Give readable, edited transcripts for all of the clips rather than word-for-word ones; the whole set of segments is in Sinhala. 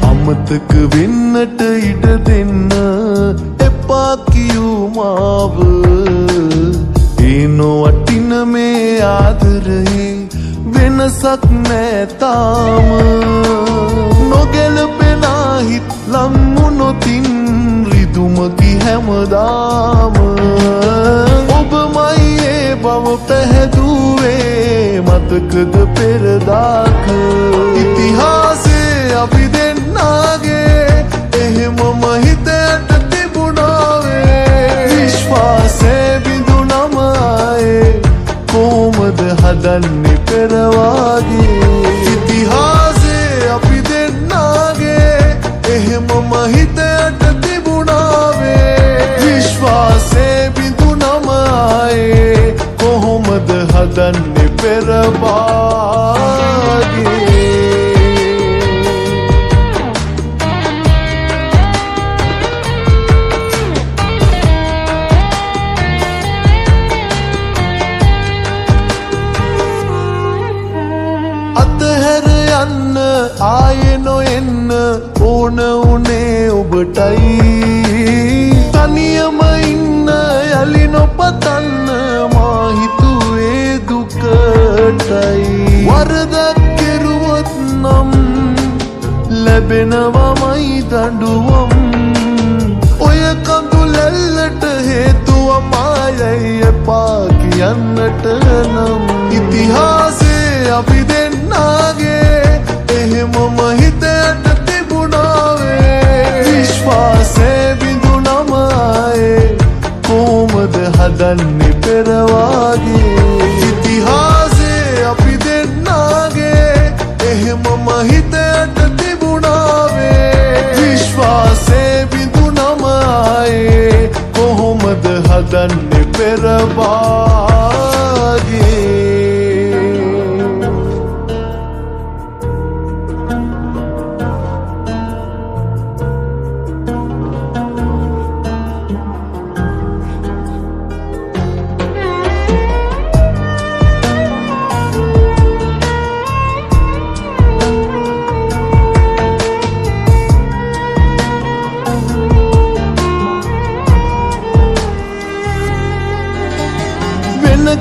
අමතක වෙන්නට ඉඩ දෙන්න එපා කියූ මාව ඒනො වටින මේ ආදරේ වෙනසක් නෑ තාම නොගැලපෙනා හිත් ලම්මුනොතින් රිදුමකි හැමදාම ඔබමයි ඒ බව පැහැදුවේ මතකද පෙරදාක ඉතිහාසේ අපි දෙන්නාගේ එහෙමම හිතට තිබුණාවේ විශ්වාසේ බිඳුනම ආයේ කොහොමද හදන්නේ පෙරවාගේ ඉතිහාසේ අපි දෙන්නාගේ එහෙමම හිතට තිබුණාවේ විශ්වාසේ බිඳුනම ආයේ කොහොමද හදන්නේ පෙරවාගේ අතහැර යන්න ආයේ නොඑන්න ඕන උනේ ඔබටයි තනියම ඉන්න යලි නොපතන්න මා හිතුවේ දුකටයි වරදක් කෙරුවොත් නම් ලැබෙනවමයි දඬුවම් ඔය කඳුලැල්ලට හේතුව මායයි එපා කියන්නට නම් ඉතිහාසේ අපි දෙන්නාගේ එහෙමම හිතට තිබුණාවේ විශ්වාසේ බිඳුනම ආයේ කොහොමද හදන්නේ පෙරවාගේ ඉතිහාසේ අපි දෙන්නාගේ එහෙමම හිතට තිබුණාවේ විශ්වාසේ බිඳුනම ආයේ කොහොමද හදන්නේ පෙරවාගේ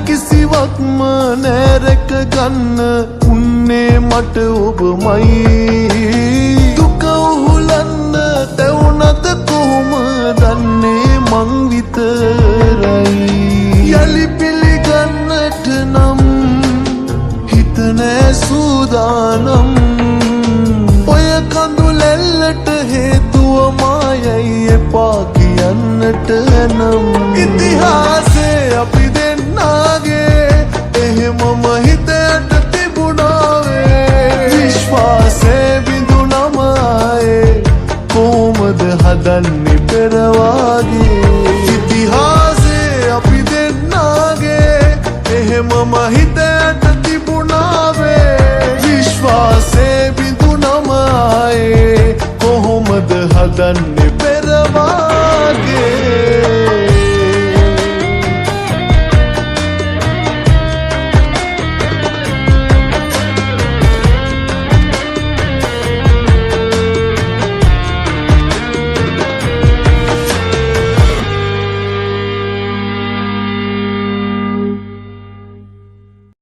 කිසිවක්ම නෑරැක ගන්න උන්නේ මට ඔබමයි දුක උහුලන්න තැවුනද කොහොම දන්නේ මං විතරයි යලි පිළිගන්නට නම් හිත නෑ සූදානම් ඔය කඳුලැල්ලට හේතුව මායයි එපා කියන්නට නම් ඉතිහාසේ අපි දෙන්නාගේ එහෙමම හිතට තිබුණාවේ විශ්වාසේ බිඳුනම ආයේ කොහොමද හදන්නේ පෙරවාගේ ඉතිහාසේ අපි දෙන්නාගේ එහෙමම හිතට තිබුණාවේ විශ්වාසේ බිඳුනම ආයේ කොහොමද හදන්නේ